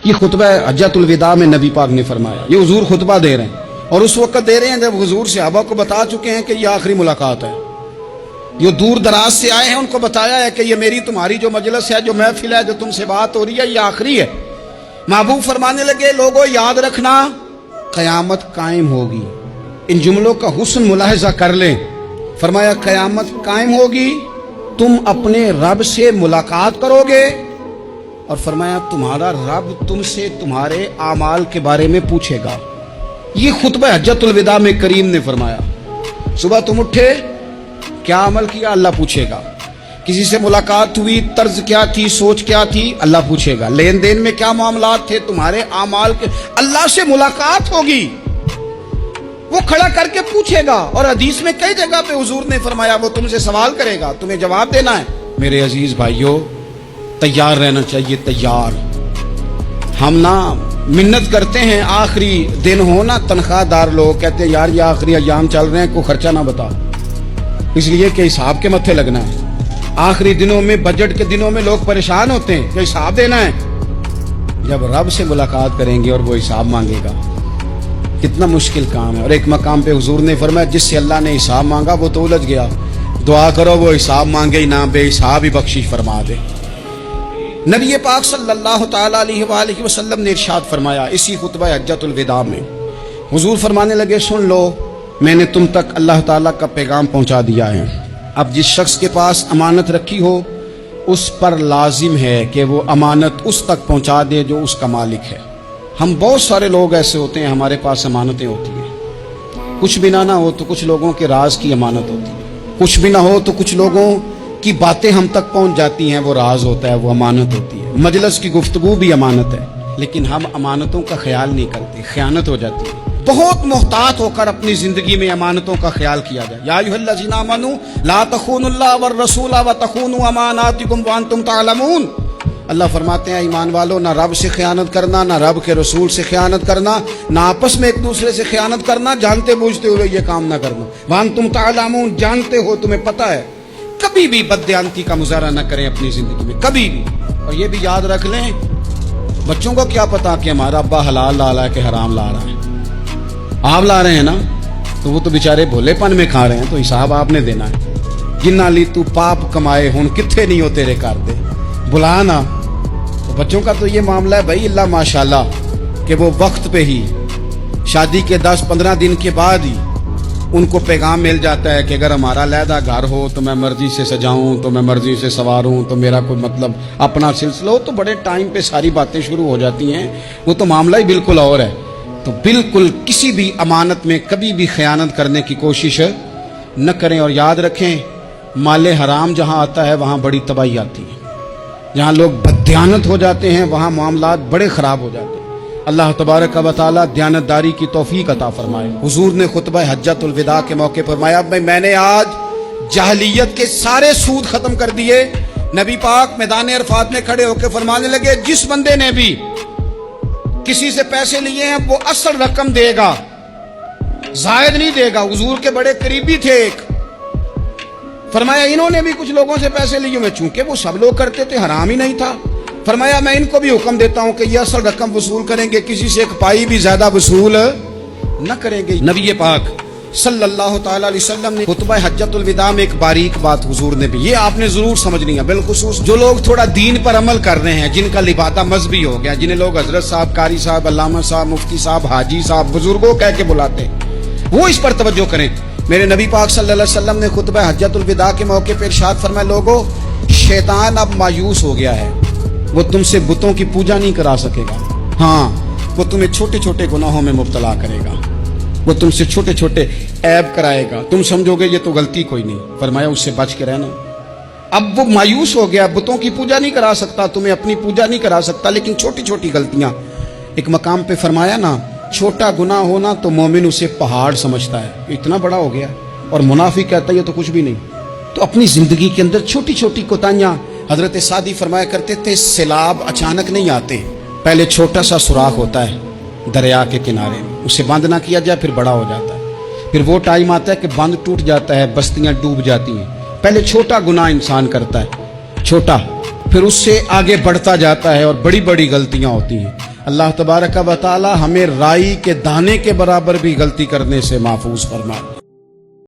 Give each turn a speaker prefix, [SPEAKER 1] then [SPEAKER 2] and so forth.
[SPEAKER 1] یہ خطبہ حجۃ الوداع میں نبی پاک نے فرمایا، یہ حضور خطبہ دے رہے ہیں، اور اس وقت دے رہے ہیں جب حضور صحابہ کو بتا چکے ہیں کہ یہ آخری ملاقات ہے. جو دور دراز سے آئے ہیں ان کو بتایا ہے کہ یہ میری تمہاری جو مجلس ہے، جو محفل ہے، جو تم سے بات ہو رہی ہے، یہ آخری ہے. محبوب فرمانے لگے لوگوں یاد رکھنا قیامت قائم ہوگی. ان جملوں کا حسن ملاحظہ کر لیں. فرمایا قیامت قائم ہوگی، تم اپنے رب سے ملاقات کرو گے، اور فرمایا تمہارا رب تم سے تمہارے اعمال کے بارے میں پوچھے گا. یہ خطبہ حجۃ الوداع میں کریم نے فرمایا. صبح تم اٹھے، کیا عمل کیا؟ اللہ پوچھے گا. کسی سے ملاقات ہوئی، طرز کیا تھی، سوچ کیا تھی؟ اللہ پوچھے گا. لین دین میں کیا معاملات تھے، تمہارے اعمال کے، اللہ سے ملاقات ہوگی، وہ کھڑا کر کے پوچھے گا. اور حدیث میں کئی جگہ پہ حضور نے فرمایا وہ تم سے سوال کرے گا، تمہیں جواب دینا ہے. میرے عزیز بھائیوں، تیار رہنا چاہیے. تیار. ہم نا منت کرتے ہیں آخری دن ہو نا، تنخواہ دار لوگ کہتے ہیں یار یہ آخری ایام چل رہے ہیں، کوئی خرچہ نہ بتا، اس لیے کہ حساب کے متھے لگنا ہے. آخری دنوں میں، بجٹ کے دنوں میں لوگ پریشان ہوتے ہیں کہ حساب دینا ہے. جب رب سے ملاقات کریں گے اور وہ حساب مانگے گا، کتنا مشکل کام ہے. اور ایک مقام پہ حضور نے فرمایا جس سے اللہ نے حساب مانگا وہ تو الجھ گیا، دعا کرو وہ حساب مانگے ہی نہ، بے حساب ہی بخشش فرما دے. نبی پاک صلی اللہ تعالی علیہ وآلہ وسلم نے ارشاد فرمایا اسی خطبہ حجۃ الوداع میں. حضور فرمانے لگے سن لو، میں نے تم تک اللہ تعالیٰ کا پیغام پہنچا دیا ہے. اب جس شخص کے پاس امانت رکھی ہو اس پر لازم ہے کہ وہ امانت اس تک پہنچا دے جو اس کا مالک ہے. ہم بہت سارے لوگ ایسے ہوتے ہیں ہمارے پاس امانتیں ہوتی ہیں، کچھ بھی نہ ہو تو کچھ لوگوں کے راز کی امانت ہوتی ہے، کچھ بھی نہ ہو تو کچھ لوگوں کی باتیں ہم تک پہنچ جاتی ہیں، وہ راز ہوتا ہے، وہ امانت ہوتی ہے. مجلس کی گفتگو بھی امانت ہے، لیکن ہم امانتوں کا خیال نہیں کرتے، خیانت ہو جاتی ہے. بہت محتاط ہو کر اپنی زندگی میں امانتوں کا خیال کیا جائے. یا ایھا الذین آمنوا لا تخونوا اللہ والرسول وتخونوا اماناتکم وانتم تعلمون. اللہ فرماتے ہیں ایمان والو، نہ رب سے خیانت کرنا، نہ رب کے رسول سے خیانت کرنا، نہ آپس میں ایک دوسرے سے خیانت کرنا، جانتے بوجھتے ہوئے یہ کام نہ کرنا. وانتم تعلمون، جانتے ہو، تمہیں پتہ ہے. کبھی بھی بددیانتی کا مظاہرہ نہ کریں اپنی زندگی میں، کبھی بھی. اور یہ بھی یاد رکھ لیں بچوں کو کیا پتا کہ ہمارا ابا حلال لا رہا ہے کہ حرام لا رہا ہے. آپ لا رہے ہیں نا تو وہ تو بیچارے بھولے پن میں کھا رہے ہیں، تو حساب آپ نے دینا ہے. جنا لی تو پاپ کمائے ہن کتھے نہیں ہو تیرے کر دے بلا نا. تو بچوں کا تو یہ معاملہ ہے بھائی، اللہ ماشاءاللہ کہ وہ وقت پہ ہی شادی کے 10-15 دن کے بعد ہی ان کو پیغام مل جاتا ہے کہ اگر ہمارا علیحدہ گھر ہو تو میں مرضی سے سجاؤں، تو میں مرضی سے سواروں، تو میرا کوئی مطلب اپنا سلسلہ ہو. تو بڑے ٹائم پہ ساری باتیں شروع ہو جاتی ہیں، وہ تو معاملہ ہی بالکل اور ہے. تو بالکل کسی بھی امانت میں کبھی بھی خیانت کرنے کی کوشش نہ کریں. اور یاد رکھیں مال حرام جہاں آتا ہے وہاں بڑی تباہی آتی ہے. جہاں لوگ بددیانت ہو جاتے ہیں وہاں معاملات بڑے خراب ہو جاتے ہیں. اللہ تبارک و تعالیٰ دیانتداری کی توفیق عطا فرمائے. حضور نے خطبہ حجۃ الوداع کے موقع پر فرمایا میں نے آج جاہلیت کے سارے سود ختم کر دیے. نبی پاک میدان عرفات میں کھڑے ہو کے فرمانے لگے جس بندے نے بھی کسی سے پیسے لیے ہیں وہ اصل رقم دے گا، زائد نہیں دے گا. حضور کے بڑے قریبی تھے ایک، فرمایا انہوں نے بھی کچھ لوگوں سے پیسے لیے ہوئے، چونکہ وہ سب لوگ کرتے تھے، حرام ہی نہیں تھا. فرمایا میں ان کو بھی حکم دیتا ہوں کہ یہ اصل رقم وصول کریں گے، کسی سے ایک پائی بھی زیادہ وصول نہ کریں گے. نبی پاک صلی اللہ تعالی علیہ وسلم نے خطبہ حجۃ الوداع میں ایک باریک بات حضور نے بھی، یہ آپ نے ضرور سمجھنی ہے، بالخصوص جو لوگ تھوڑا دین پر عمل کر رہے ہیں، جن کا لبادہ مذہبی ہو گیا، جنہیں لوگ حضرت صاحب، قاری صاحب، علامہ صاحب، مفتی صاحب، حاجی صاحب، بزرگوں کہہ کے بلاتے ہیں، وہ اس پر توجہ کریں. میرے نبی پاک صلی اللہ علیہ وسلم نے خطبہ حجۃ الوداع کے موقع پر ارشاد فرمایا لوگو شیطان اب مایوس ہو گیا ہے، وہ تم سے بتوں کی پوجا نہیں کرا سکے گا. ہاں وہ تمہیں چھوٹے چھوٹے گناہوں میں مبتلا کرے گا، وہ تم سے چھوٹے چھوٹے عیب کرائے گا، تم سمجھو گے یہ تو غلطی کوئی نہیں. فرمایا اس سے بچ کے رہنا. اب وہ مایوس ہو گیا، بتوں کی پوجا نہیں کرا سکتا، تمہیں اپنی پوجا نہیں کرا سکتا، لیکن چھوٹی چھوٹی غلطیاں. ایک مقام پہ فرمایا نا چھوٹا گناہ ہونا تو مومن اسے پہاڑ سمجھتا ہے، اتنا بڑا ہو گیا، اور منافق کہتا ہے یہ تو کچھ بھی نہیں. تو اپنی زندگی کے اندر چھوٹی چھوٹی کوتاہیاں. حضرت سعدی فرمایا کرتے تھے سیلاب اچانک نہیں آتے، پہلے چھوٹا سا سوراخ ہوتا ہے دریا کے کنارے میں، اسے بند نہ کیا جائے پھر بڑا ہو جاتا ہے. پھر وہ ٹائم آتا ہے کہ بند ٹوٹ جاتا ہے، بستیاں ڈوب جاتی ہیں. پہلے چھوٹا گناہ انسان کرتا ہے، چھوٹا، پھر اس سے آگے بڑھتا جاتا ہے اور بڑی بڑی غلطیاں ہوتی ہیں. اللہ تبارک و تعالی ہمیں رائی کے دانے کے برابر بھی غلطی کرنے سے محفوظ فرمائے.